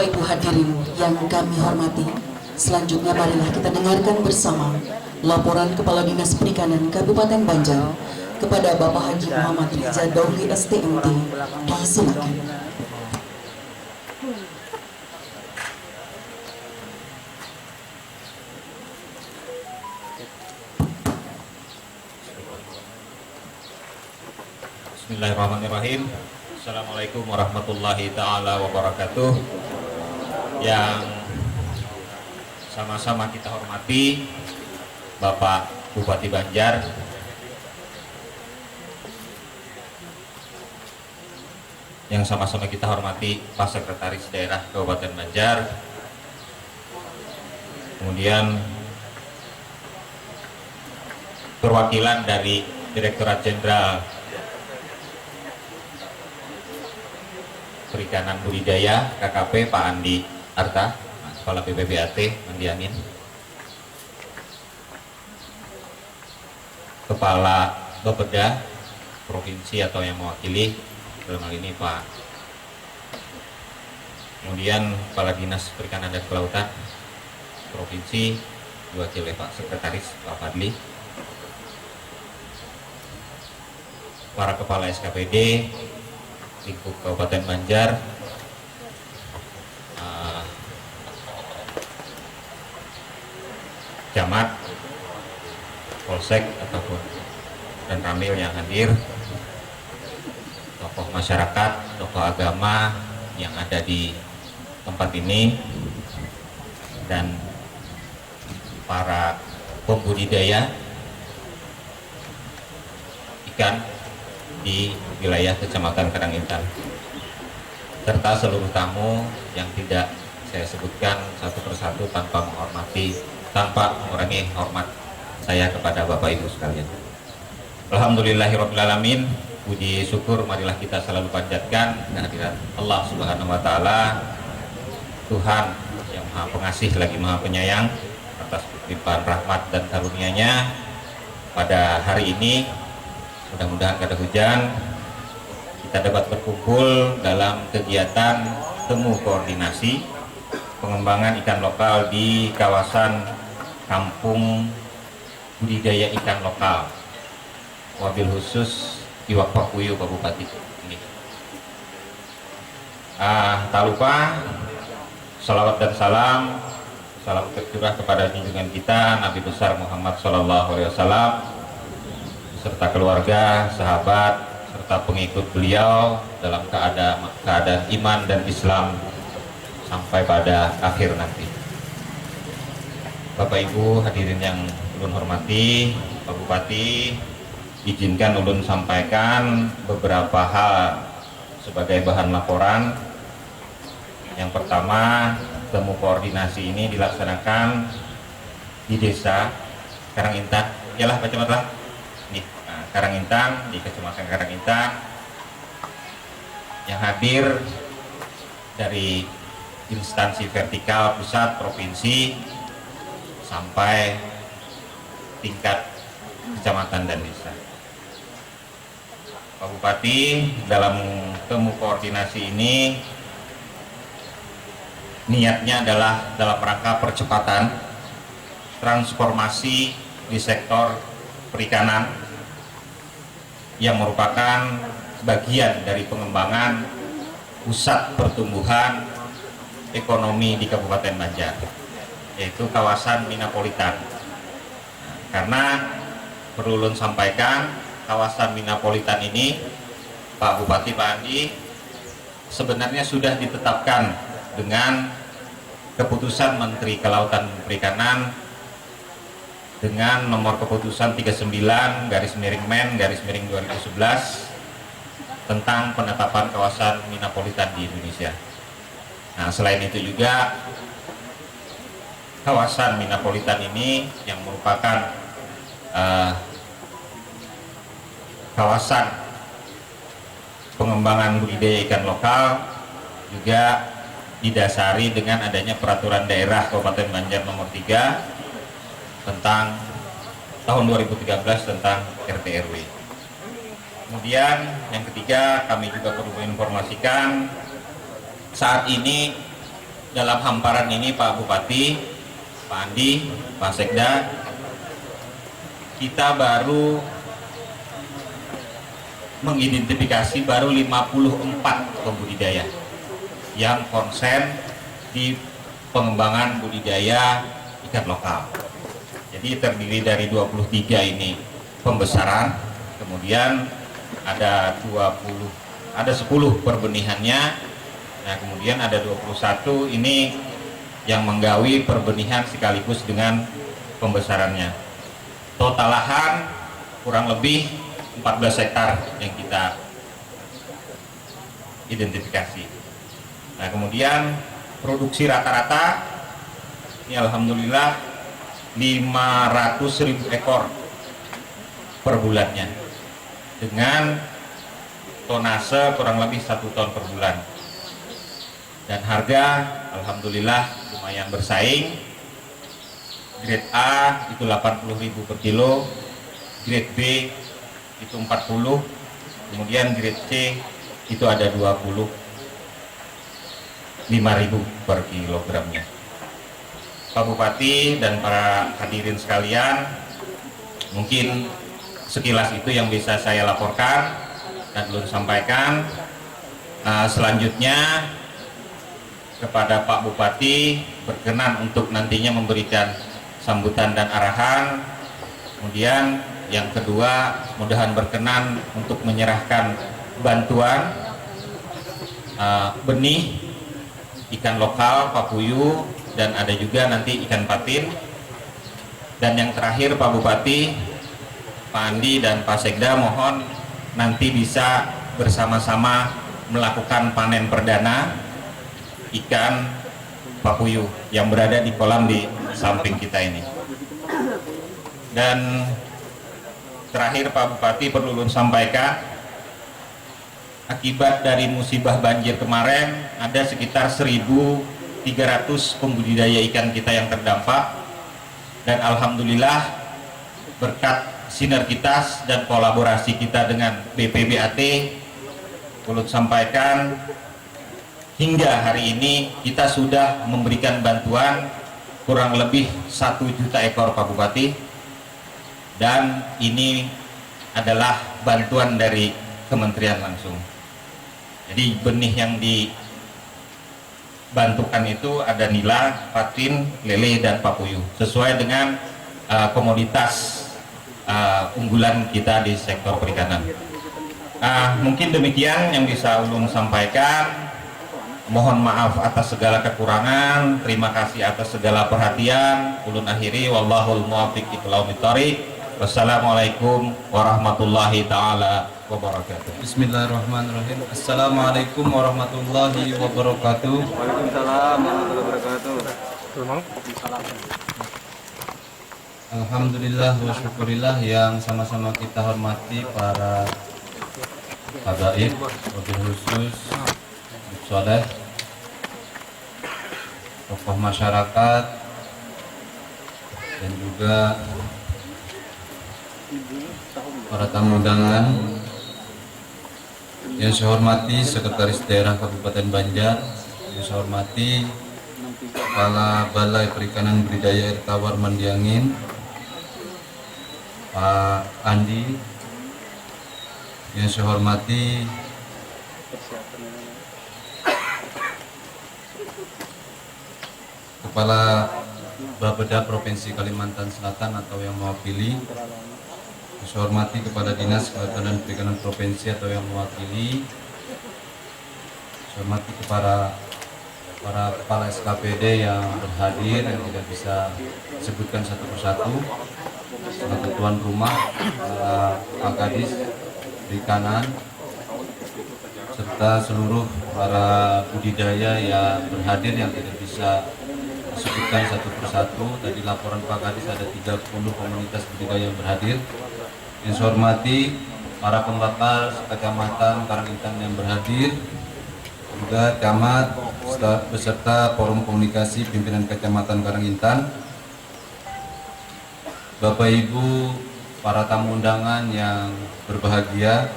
Bapak Ibu hadirin yang kami hormati, selanjutnya marilah kita dengarkan bersama laporan Kepala Dinas Perikanan Kabupaten Banjar kepada Bapak Haji Muhammad Riza Dauli STMT. Disilakan. Bismillahirrahmanirrahim. Assalamualaikum warahmatullahi ta'ala wabarakatuh. Yang sama-sama kita hormati Bapak Bupati Banjar, yang sama-sama kita hormati Pak Sekretaris Daerah Kabupaten Banjar, kemudian perwakilan dari Direktorat Jenderal Perikanan Budidaya KKP Pak Andi Arta, Kepala BPBAT Andi Amin, Kepala Bapeda Provinsi atau yang mewakili dalam hal ini Pak, kemudian Kepala Dinas Perikanan dan Kelautan Provinsi diwakili Pak Sekretaris Pak Fadli, para Kepala SKPD lingkup Kabupaten Banjar, camat, polsek ataupun dan ramil yang hadir, tokoh masyarakat, tokoh agama yang ada di tempat ini, dan para pembudidaya ikan di wilayah Kecamatan Karangintan, serta seluruh tamu yang tidak saya sebutkan satu persatu tanpa mengurangi hormat saya kepada Bapak Ibu sekalian. Alhamdulillahirrabbilalamin, puji syukur marilah kita selalu panjatkan kehadiran Allah Subhanahu wa Ta'ala, Tuhan yang Maha Pengasih lagi Maha Penyayang, atas limpahan rahmat dan karunia-Nya pada hari ini. Mudah-mudahan kada hujan, kita dapat berkumpul dalam kegiatan temu koordinasi pengembangan ikan lokal di kawasan Kampung Budidaya Ikan Lokal, wabil khusus Iwak Pakuyu Pak Bupati ini. Tak lupa salawat dan salam tercurah kepada junjungan kita Nabi besar Muhammad SAW serta keluarga, sahabat, serta pengikut beliau dalam keadaan iman dan Islam sampai pada akhir nanti. Bapak Ibu hadirin yang ulun hormati, Pak Bupati, izinkan ulun sampaikan beberapa hal sebagai bahan laporan. Yang pertama, temu koordinasi ini dilaksanakan di desa Karangintan, ialah Kecamatan Karangintan, di Kecamatan Karangintan, yang hadir dari instansi vertikal pusat, provinsi, sampai tingkat kecamatan dan desa. Pak Bupati dalam temu koordinasi ini niatnya adalah dalam rangka percepatan transformasi di sektor perikanan yang merupakan bagian dari pengembangan pusat pertumbuhan ekonomi di Kabupaten Banjar, yaitu kawasan Minapolitan. Karena perlu ulun sampaikan, kawasan Minapolitan ini, Pak Bupati, Pak Andi, sebenarnya sudah ditetapkan dengan keputusan Menteri Kelautan dan Perikanan dengan nomor keputusan 39/Men/2011 tentang penetapan kawasan Minapolitan di Indonesia. Nah, selain itu juga kawasan Minapolitan ini yang merupakan kawasan pengembangan budidaya ikan lokal juga didasari dengan adanya peraturan daerah Kabupaten Banjar nomor 3 tentang tahun 2013 tentang RT/RW. Kemudian yang ketiga, kami juga perlu menginformasikan saat ini dalam hamparan ini Pak Bupati, Pak Andi, Pak Sekda, kita baru mengidentifikasi baru 54 pembudidaya yang konsen di pengembangan budidaya ikan lokal. Jadi terdiri dari 23 ini pembesaran, kemudian ada 10 perbenihannya. Nah, kemudian ada 21 ini yang menggawi perbenihan sekaligus dengan pembesarannya. Total lahan kurang lebih 14 hektar yang kita identifikasi. Nah, kemudian produksi rata-rata ini alhamdulillah 500.000 ekor per bulannya dengan tonase kurang lebih 1 ton per bulan, dan harga alhamdulillah lumayan bersaing. Grade A itu 80.000 per kilo, grade B itu 40, kemudian grade C itu ada 25.000 per kilogramnya. Pak Bupati dan para hadirin sekalian, mungkin sekilas itu yang bisa saya laporkan dan belum sampaikan. Selanjutnya kepada Pak Bupati berkenan untuk nantinya memberikan sambutan dan arahan. Kemudian yang kedua, mudahan berkenan untuk menyerahkan bantuan benih ikan lokal papuyu, dan ada juga nanti ikan patin. Dan yang terakhir Pak Bupati, Pak Andi dan Pak Sekda mohon nanti bisa bersama-sama melakukan panen perdana ikan papuyu yang berada di kolam di samping kita ini. Dan terakhir Pak Bupati perlu sampaikan, akibat dari musibah banjir kemarin ada sekitar 1.300 pembudidaya ikan kita yang terdampak, dan alhamdulillah berkat sinergitas dan kolaborasi kita dengan BPBAT, perlu sampaikan hingga hari ini kita sudah memberikan bantuan kurang lebih 1 juta ekor Pak Bupati, dan ini adalah bantuan dari kementerian langsung. Jadi benih yang dibantukan itu ada nila, patin, lele, dan papuyu sesuai dengan komoditas unggulan kita di sektor perikanan. Mungkin demikian yang bisa ulun sampaikan. Mohon maaf atas segala kekurangan, terima kasih atas segala perhatian. Ulun akhiri, wallahul muwaffiq ila aqwamit thoriq. Wassalamualaikum warahmatullahi taala wabarakatuh. Bismillahirrahmanirrahim. Assalamualaikum warahmatullahi wabarakatuh. Waalaikumsalam warahmatullahi wabarakatuh. Alhamdulillah wa syukurillah yang sama-sama kita hormati para habaib, wabil khusus soleh, tokoh masyarakat, dan juga para tamu undangan yang saya hormati Sekretaris Daerah Kabupaten Banjar, yang saya hormati Kepala Balai Perikanan Budidaya Air Tawar Mandiangin Pak Andi, yang saya hormati Kepala Bapeda Provinsi Kalimantan Selatan atau yang mewakili, yang saya hormati Kepala Dinas Kelautan dan Perikanan Provinsi atau yang mewakili, saya hormati kepada para kepala SKPD yang berhadir yang tidak bisa disebutkan satu persatu, para tuan rumah, para Pak Kadis Perikanan, serta seluruh para budidaya yang berhadir yang tidak bisa disebutkan satu persatu. Tadi laporan Pak Kadis ada 30 komunitas budidaya yang berhadir. Yang saya hormati para pembakar kecamatan Karangintan yang berhadir, juga camat beserta forum komunikasi pimpinan kecamatan Karangintan, Bapak Ibu, para tamu undangan yang berbahagia.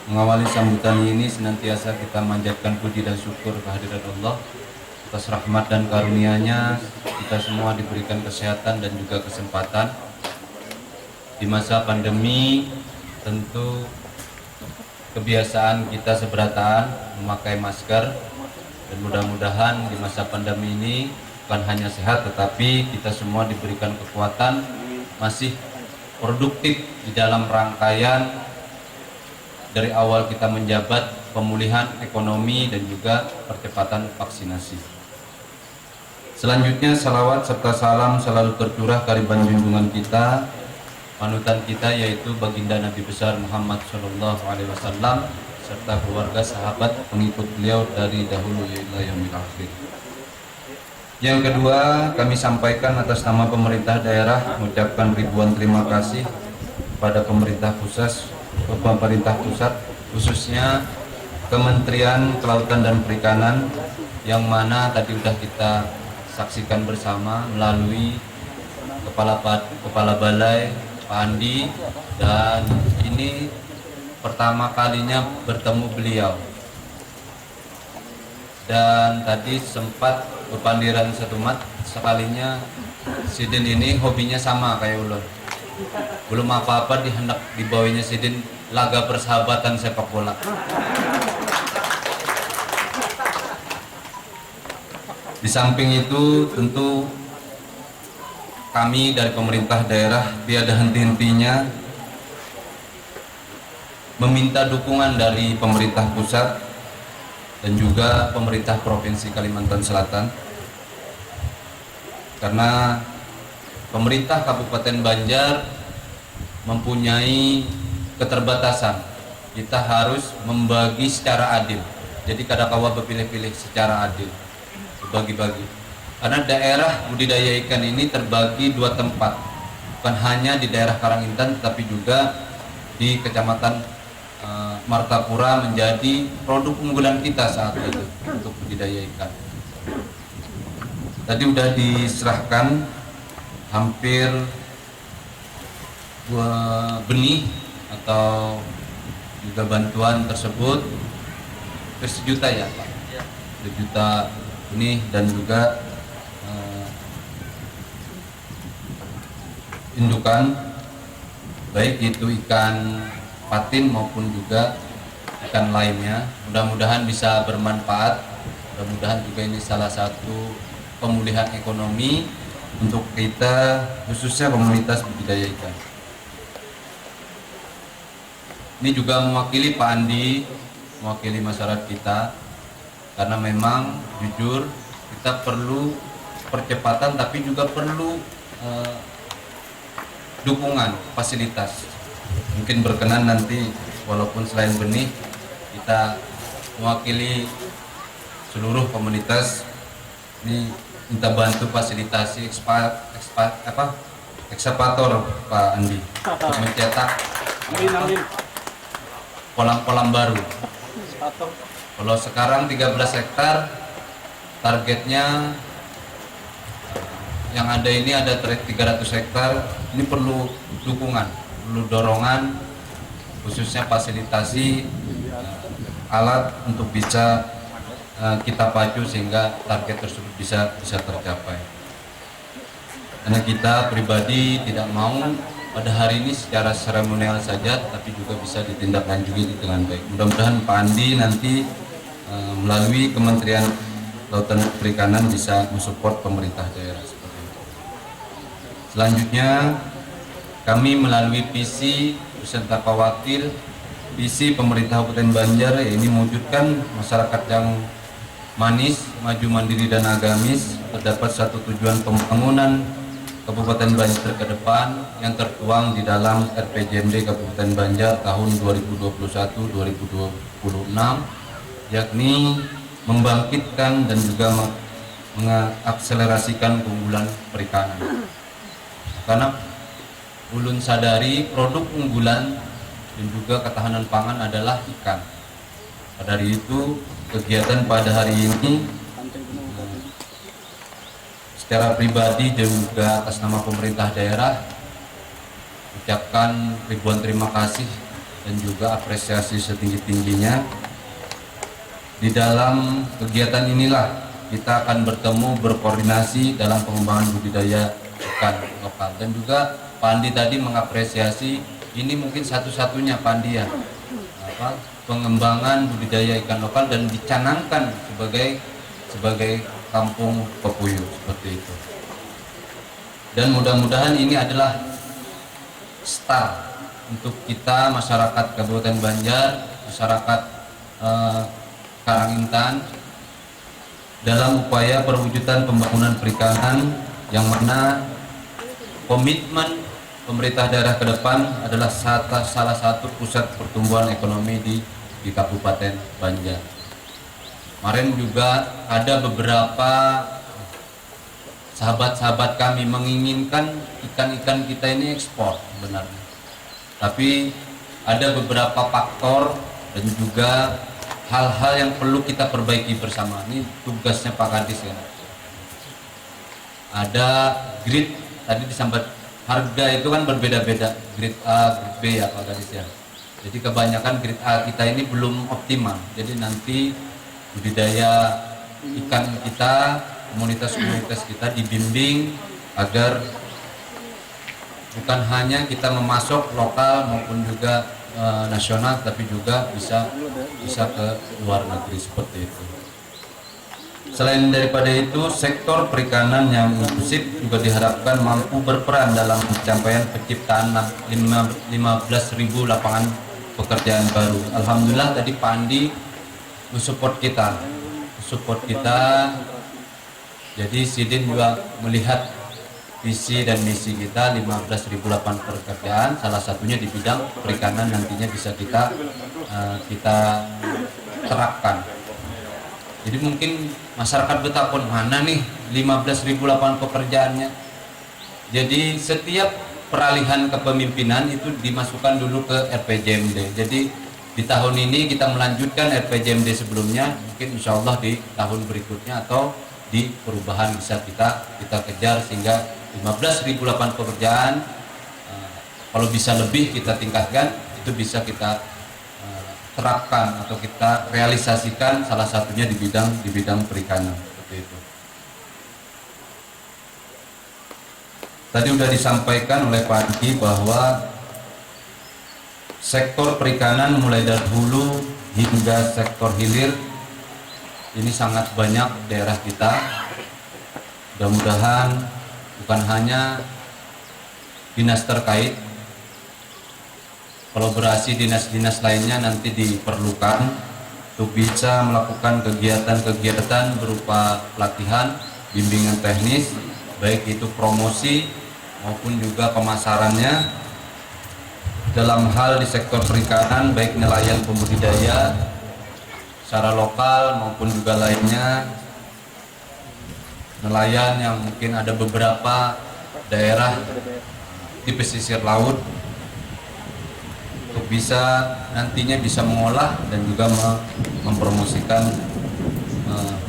Mengawali sambutan ini senantiasa kita manjatkan puji dan syukur kehadirat Allah. atas rahmat dan karunia-Nya kita semua diberikan kesehatan dan juga kesempatan. Di masa pandemi tentu kebiasaan kita seberataan memakai masker, dan mudah-mudahan di masa pandemi ini bukan hanya sehat tetapi kita semua diberikan kekuatan masih produktif di dalam rangkaian dari awal kita menjabat, pemulihan ekonomi dan juga percepatan vaksinasi. Selanjutnya salawat serta salam selalu tercurah kehadiran junjungan kita, panutan kita yaitu baginda Nabi besar Muhammad SAW serta keluarga sahabat pengikut beliau dari dahulu ila yaumil akhir. Yang kedua, kami sampaikan atas nama pemerintah daerah mengucapkan ribuan terima kasih kepada pemerintah pusat khususnya Kementerian Kelautan dan Perikanan yang mana tadi sudah kita saksikan bersama melalui Kepala Balai Pak Andi, dan ini pertama kalinya bertemu beliau, dan tadi sempat kepandiran setumat sekalinya. Sidin ini hobinya sama kayak ulun, belum apa-apa dihendak dibawanya Sidin laga persahabatan sepak bola. Di samping itu tentu kami dari pemerintah daerah tiada henti-hentinya meminta dukungan dari pemerintah pusat dan juga pemerintah Provinsi Kalimantan Selatan, karena pemerintah Kabupaten Banjar mempunyai keterbatasan. Kita harus membagi secara adil, jadi kadang-kadang berpilih-pilih secara adil, bagi-bagi. Karena daerah budidaya ikan ini terbagi dua tempat, bukan hanya di daerah Karangintan tapi juga di Kecamatan Martapura menjadi produk unggulan kita saat itu untuk budidaya ikan. Tadi sudah diserahkan hampir 2 benih atau juga bantuan tersebut hampir 1 juta ya Pak, 1 juta benih dan juga indukan, baik itu ikan patin maupun juga ikan lainnya. Mudah-mudahan bisa bermanfaat, mudah-mudahan juga ini salah satu pemulihan ekonomi untuk kita, khususnya komunitas budidaya ikan. Ini juga mewakili Pak Andi, mewakili masyarakat kita, karena memang jujur kita perlu percepatan tapi juga perlu dukungan fasilitas. Mungkin berkenan nanti walaupun selain benih kita mewakili seluruh komunitas ini minta bantu fasilitasi ekskavator Pak Andi untuk mencetak kolam-kolam baru. Kalau sekarang 13 hektar, targetnya yang ada ini ada 300 hektar. Ini perlu dukungan, perlu dorongan, khususnya fasilitasi alat untuk bisa kita pacu sehingga target tersebut bisa tercapai. Karena kita pribadi tidak mau pada hari ini secara seremonial saja, tapi juga bisa ditindaklanjuti dengan baik. Mudah-mudahan Pak Andi nanti melalui Kementerian Kelautan dan Perikanan bisa mensupport pemerintah daerah seperti itu. Selanjutnya kami melalui visi beserta Pak Wakil, visi pemerintah Kabupaten Banjar ini mewujudkan masyarakat yang manis, maju, mandiri dan agamis. Terdapat satu tujuan pembangunan Kabupaten Banjar ke depan yang tertuang di dalam RPJMD Kabupaten Banjar tahun 2021-2026, yakni membangkitkan dan juga mengakselerasikan keunggulan perikanan. Karena ulun sadari produk unggulan dan juga ketahanan pangan adalah ikan. Pada hari itu kegiatan pada hari ini secara pribadi dan juga atas nama pemerintah daerah ucapkan ribuan terima kasih dan juga apresiasi setinggi-tingginya. Di dalam kegiatan inilah kita akan bertemu berkoordinasi dalam pengembangan budidaya ikan lokal. Dan juga Pak Andi tadi mengapresiasi ini mungkin satu-satunya Pak Andi ya, pengembangan budidaya ikan lokal dan dicanangkan sebagai kampung pepuyuh seperti itu. Dan mudah-mudahan ini adalah start untuk kita masyarakat Kabupaten Banjar, masyarakat Karangintan dalam upaya perwujudan pembangunan perikanan yang mana komitmen pemerintah daerah ke depan adalah salah satu pusat pertumbuhan ekonomi di Kabupaten Banjar. Kemarin juga ada beberapa sahabat-sahabat kami menginginkan ikan-ikan kita ini ekspor sebenarnya. Tapi ada beberapa faktor dan juga hal-hal yang perlu kita perbaiki bersama. Ini tugasnya Pak Kadis ya. Ada grade tadi disampaikan, harga itu kan berbeda-beda, grade A, grade B ya Pak Kadis ya. Jadi kebanyakan grade A kita ini belum optimal. Jadi nanti budidaya ikan kita, komunitas-komunitas kita dibimbing agar bukan hanya kita memasok lokal maupun juga nasional, tapi juga bisa ke luar negeri seperti itu. Selain daripada itu, sektor perikanan yang inklusif juga diharapkan mampu berperan dalam pencapaian penciptaan 15.000 lapangan pekerjaan baru. Alhamdulillah tadi Pak Andi support kita. Jadi Sidin juga melihat visi dan misi kita 15.000 lapangan pekerjaan, salah satunya di bidang perikanan nantinya bisa kita terapkan. Jadi mungkin masyarakat bertakun, mana nih 15.000 lapangan pekerjaannya. Jadi setiap peralihan kepemimpinan itu dimasukkan dulu ke RPJMD. Jadi di tahun ini kita melanjutkan RPJMD sebelumnya, mungkin insya Allah di tahun berikutnya atau di perubahan bisa kita kejar sehingga 15.000 lapangan pekerjaan, kalau bisa lebih kita tingkatkan, itu bisa kita terapkan atau kita realisasikan, salah satunya di bidang perikanan seperti itu. Tadi sudah disampaikan oleh Pak Andi bahwa sektor perikanan mulai dari hulu hingga sektor hilir ini sangat banyak daerah kita. Mudah-mudahan bukan hanya dinas terkait, kolaborasi dinas-dinas lainnya nanti diperlukan untuk bisa melakukan kegiatan-kegiatan berupa pelatihan, bimbingan teknis, baik itu promosi maupun juga pemasarannya dalam hal di sektor perikanan, baik nelayan pembudidaya secara lokal maupun juga lainnya, nelayan yang mungkin ada beberapa daerah di pesisir laut, untuk bisa nantinya bisa mengolah dan juga mempromosikan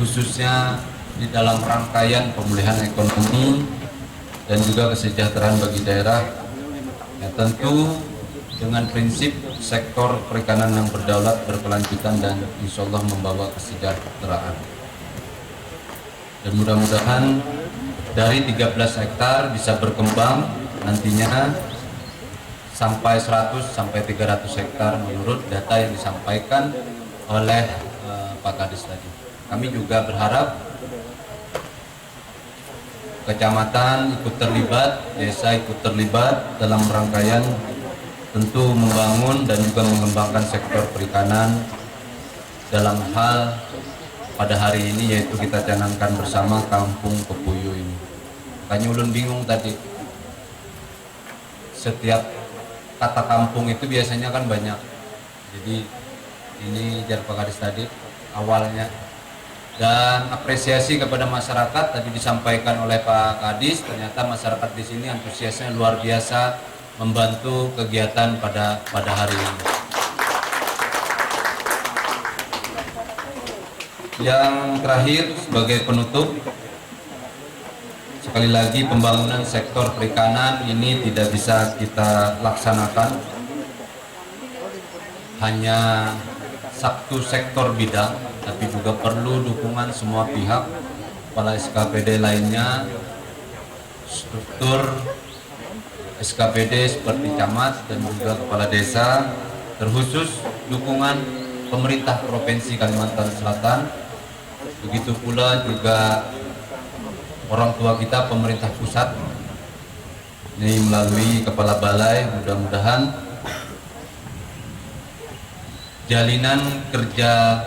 khususnya di dalam rangkaian pemulihan ekonomi dan juga kesejahteraan bagi daerah. Ya, tentu dengan prinsip sektor perikanan yang berdaulat, berkelanjutan dan insya Allah membawa kesejahteraan. Dan mudah-mudahan dari 13 hektar bisa berkembang nantinya sampai 100 sampai 300 hektar menurut data yang disampaikan oleh Pak Kadis tadi. Kami juga berharap kecamatan ikut terlibat, desa ikut terlibat dalam rangkaian tentu membangun dan juga mengembangkan sektor perikanan dalam hal pada hari ini, yaitu kita canangkan bersama kampung pepuyuh ini. Makanya ulun bingung tadi, setiap kata kampung itu biasanya kan banyak. Jadi ini jar Pak Kadis tadi awalnya, dan apresiasi kepada masyarakat tadi disampaikan oleh Pak Kadis, ternyata masyarakat di sini antusiasnya luar biasa membantu kegiatan pada hari ini. Yang terakhir sebagai penutup, sekali lagi pembangunan sektor perikanan ini tidak bisa kita laksanakan hanya satu sektor bidang, tapi juga perlu dukungan semua pihak kepala SKPD lainnya, struktur SKPD seperti camat dan juga kepala desa, terkhusus dukungan pemerintah Provinsi Kalimantan Selatan, begitu pula juga orang tua kita pemerintah pusat ini melalui kepala balai. Mudah-mudahan jalinan kerja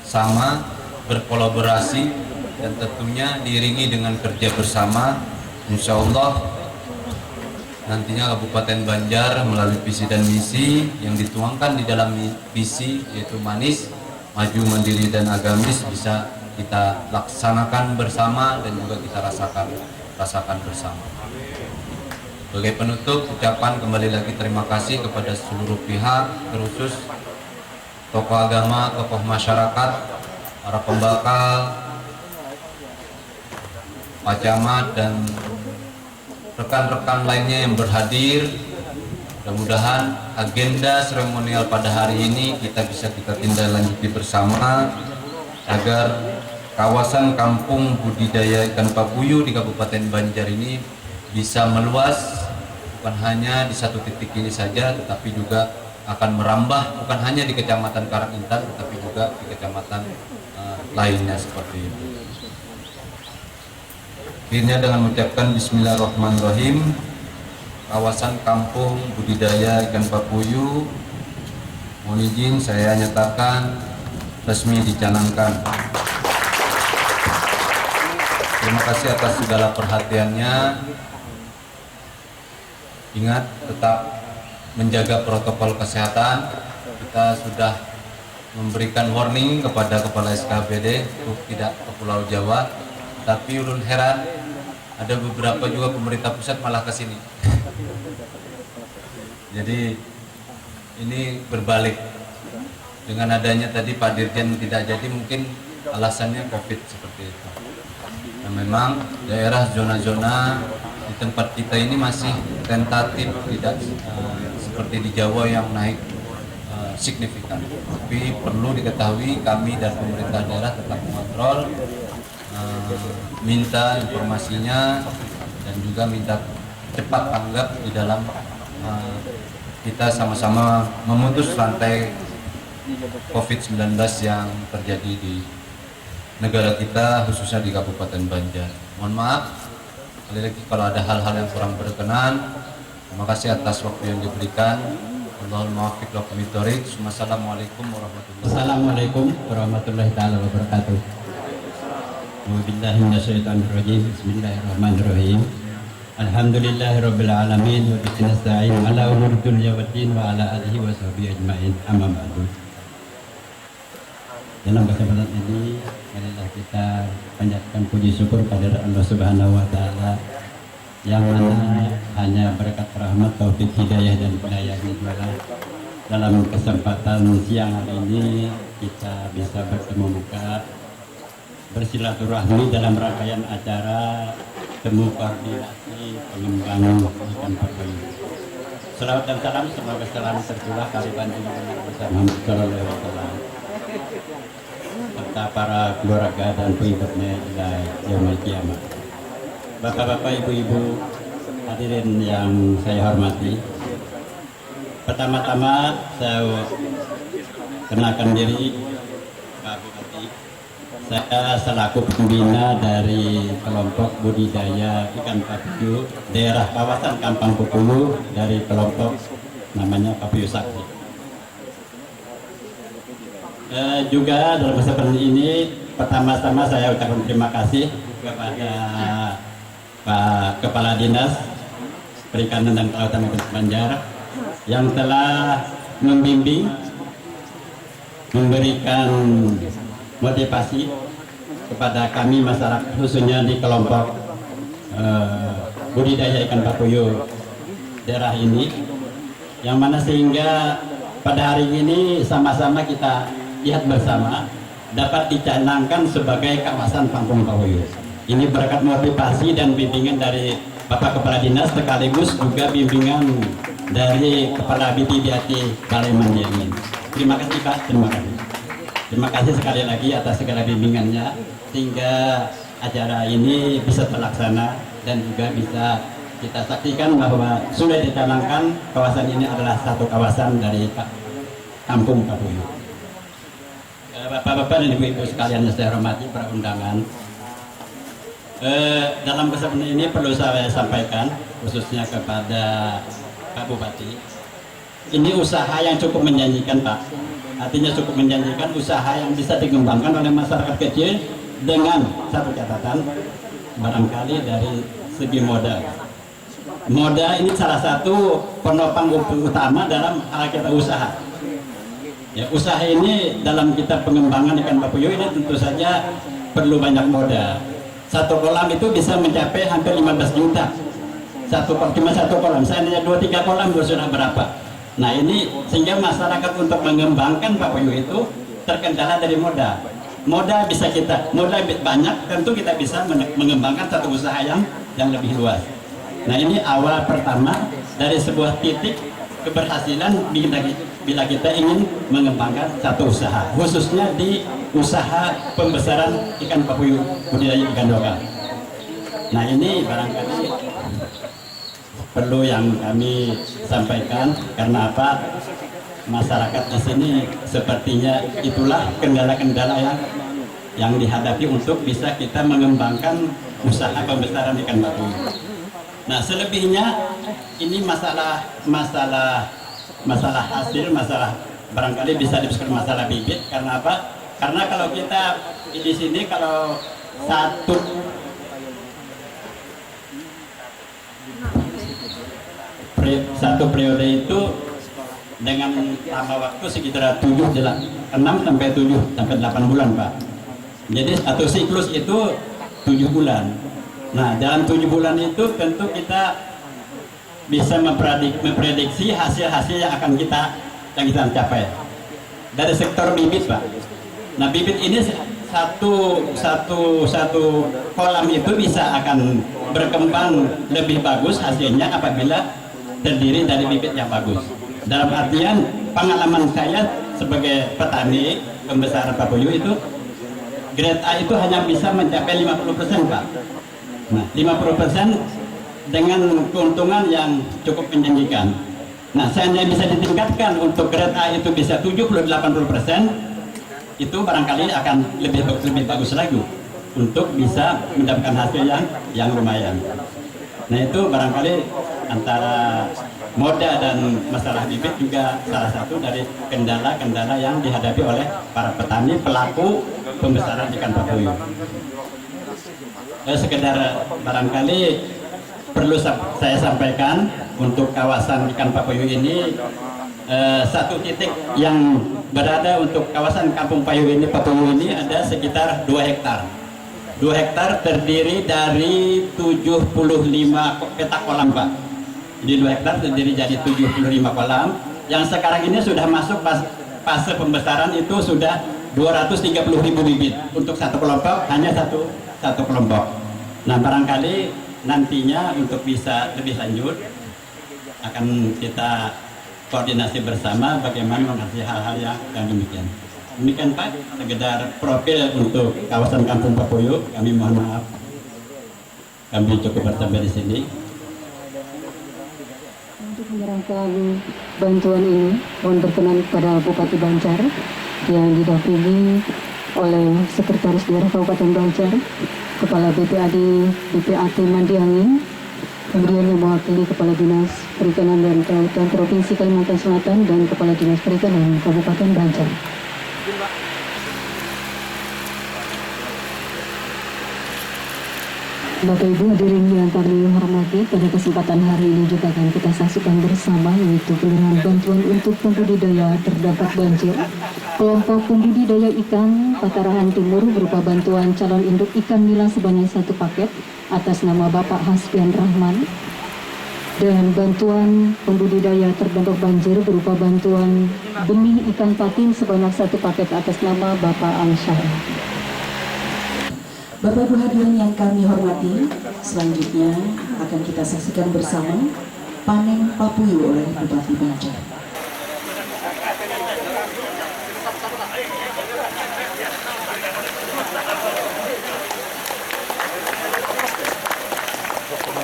sama, berkolaborasi, dan tentunya diiringi dengan kerja bersama, insya Allah nantinya Kabupaten Banjar melalui visi dan misi yang dituangkan di dalam visi, yaitu manis, maju, mandiri, dan agamis, bisa kita laksanakan bersama dan juga kita rasakan bersama. Sebagai penutup, ucapan kembali lagi terima kasih kepada seluruh pihak, terkhusus tokoh agama, tokoh masyarakat, para pembakal, Pak Camat, dan rekan-rekan lainnya yang berhadir. Mudah-mudahan agenda seremonial pada hari ini kita tindak lanjuti bersama agar kawasan kampung budidaya ikan papuyu di Kabupaten Banjar ini bisa meluas, bukan hanya di satu titik ini saja, tetapi juga akan merambah bukan hanya di Kecamatan Karangintan, tetapi juga di kecamatan lainnya seperti itu. Akhirnya dengan mengucapkan Bismillahirrahmanirrahim, kawasan kampung budidaya ikan papuyu mohon izin saya nyatakan resmi dicanangkan. Terima kasih atas segala perhatiannya. Ingat tetap menjaga protokol kesehatan. Kita sudah memberikan warning kepada kepala SKPD untuk tidak ke Pulau Jawa, tapi ulun heran ada beberapa juga pemerintah pusat malah ke sini. Jadi ini berbalik. Dengan adanya tadi Pak Dirjen tidak jadi, mungkin alasannya COVID seperti itu. Nah, memang daerah zona-zona di tempat kita ini masih tentatif, tidak seperti di Jawa yang naik signifikan. Tapi perlu diketahui kami dan pemerintah daerah tetap mengontrol, minta informasinya dan juga minta cepat tanggap di dalam kita sama-sama memutus rantai COVID-19 yang terjadi di negara kita, khususnya di Kabupaten Banjar. Mohon maaf sekali lagi kalau ada hal-hal yang kurang berkenan. Terima kasih atas waktu yang diberikan. Wallahul muwaffiq wa bihi. Wassalamualaikum warahmatullahi taala wabarakatuh. Wabillahi minasyaitonirrajim. Bismillahirrahmanirrahim. Alhamdulillahirabbil alamin wa bihi nasta'in ala umuri dunya waddin wa ala alihi wa sahbihi ajmain. Amma ba'du. Dalam kesempatan ini marilah kita panjatkan puji syukur pada Allah Subhanahu wa taala yang mana hanya berkat rahmat, taufik, hidayah dan hidayahnya dalam kesempatan siang hari ini kita bisa bertemu muka bersilaturahmi dalam rangkaian acara temu koordinasi pengembangan ikan papuyu. Salawat dan salam semoga selalu tercurah kaliban bersama Muhammad sallallahu alaihi wasallam serta para keluarga dan pengikutnya ila yaumil qiyamah. Bapak-bapak, ibu-ibu hadirin yang saya hormati, pertama-tama saya kenalkan diri Pak Bupati. Saya selaku pembina dari kelompok budidaya ikan papuyu daerah kawasan Kampang Pupuyu dari kelompok namanya Papuyu Sakti. Juga dalam kesempatan ini pertama-tama saya ucapkan terima kasih kepada Pak Kepala Dinas Perikanan dan Kelautan Kabupaten Banjar yang telah membimbing, memberikan motivasi kepada kami masyarakat khususnya di kelompok budidaya ikan papuyu daerah ini, yang mana sehingga pada hari ini sama-sama kita lihat bersama dapat dicanangkan sebagai kawasan kampung papuyu. Ini berkat motivasi dan bimbingan dari Bapak Kepala Dinas sekaligus juga bimbingan dari Kepala BPBAT Balai Mandiri. Terima kasih Pak, terima kasih. Terima kasih sekali lagi atas segala bimbingannya, sehingga acara ini bisa terlaksana dan juga bisa kita saksikan bahwa sudah dicanangkan kawasan ini adalah satu kawasan dari Kampung Papuyuh. Bapak-bapak dan ibu-ibu sekalian yang saya hormati para undangan, dalam kesempatan ini perlu saya sampaikan khususnya kepada Pak Bupati, ini usaha yang cukup menjanjikan Pak. Artinya cukup menjanjikan, usaha yang bisa dikembangkan oleh masyarakat kecil dengan satu catatan, barangkali dari segi modal. Modal ini salah satu penopang utama dalam hal kita usaha. Ya, usaha ini dalam kita pengembangan ikan papuyuh ini tentu saja perlu banyak modal. Satu kolam itu bisa mencapai hampir 15 juta. Cuma satu kolam, seandainya 2-3 kolam sudah berapa? Nah ini sehingga masyarakat untuk mengembangkan papuyuh itu terkendala dari modal. Modal bisa kita, modal banyak, tentu kita bisa mengembangkan satu usaha yang lebih luas. Nah ini awal pertama dari sebuah titik keberhasilan bila kita ingin mengembangkan satu usaha, khususnya di usaha pembesaran ikan papuyuh budidaya ikan lokal. Nah ini barangkali perlu yang kami sampaikan, karena apa? Masyarakat di sini sepertinya itulah kendala-kendala yang dihadapi untuk bisa kita mengembangkan usaha pembesaran ikan papuyuh. Nah selebihnya ini masalah hasil, masalah barangkali bisa disebut masalah bibit. Karena apa? Karena kalau kita di sini kalau satu periode itu dengan lama waktu sekitar 6 sampai 8 bulan Pak. Jadi satu siklus itu 7 bulan. Nah dalam 7 bulan itu tentu kita bisa memprediksi hasil-hasil yang akan kita capai dari sektor bibit Pak. Nah bibit ini satu kolam itu bisa akan berkembang lebih bagus hasilnya apabila terdiri dari bibit yang bagus. Dalam artian pengalaman saya sebagai petani pembesaran papuyuh itu, grade A itu hanya bisa mencapai 50% Pak. Nah 50% dengan keuntungan yang cukup menjanjikan. Nah seandainya bisa ditingkatkan untuk grade A itu bisa 70-80%, itu barangkali akan lebih bagus lagi untuk bisa mendapatkan hasil yang lumayan. Nah itu barangkali antara modal dan masalah bibit juga salah satu dari kendala-kendala yang dihadapi oleh para petani pelaku pembesaran ikan papuyuh. Sekedar barangkali perlu saya sampaikan untuk kawasan ikan papuyuh ini, satu titik yang berada untuk kawasan kampung papuyuh ini ada sekitar 2 hektar. 2 hektar terdiri dari 75 petak kolam Pak. Jadi 2 hektar terdiri dari 75 kolam yang sekarang ini sudah masuk fase pembesaran itu sudah 230.000 bibit untuk satu kelompok, hanya satu kelompok. Nah barangkali nantinya untuk bisa lebih lanjut akan kita koordinasi bersama bagaimana mengatasi hal-hal yang demikian. Demikian Pak, sekedar profil untuk kawasan Kampung Papuyuh. Kami mohon maaf, kami cukup bersampai di sini. Untuk menyerahkan bantuan ini, mohon berkenan kepada Bupati Banjar yang didampingi oleh Sekretaris Daerah Kabupaten Banjar, Kepala BPAT Mandiangin, kemudian yang mewakili Kepala Dinas Perikanan dan Kelautan Provinsi Kalimantan Selatan dan Kepala Dinas Perikanan Kabupaten Banjar. Bapak Ibu hadirin yang kami hormati, pada kesempatan hari ini juga akan kita saksikan bersama yaitu penyerahan bantuan untuk pembudidaya terdampak banjir. Kelompok pembudidaya ikan Patarahan Timur berupa bantuan calon induk ikan nila sebanyak 1 paket atas nama Bapak Hasbian Rahman, dan bantuan pembudidaya terdampak banjir berupa bantuan benih ikan patin sebanyak 1 paket atas nama Bapak Ansyara. Bapak Ibu hadirin yang kami hormati, selanjutnya akan kita saksikan bersama panen papuyuh oleh Bupati Banjar.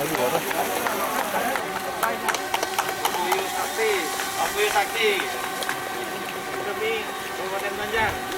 Sakti, Sakti, Kabupaten Banjar.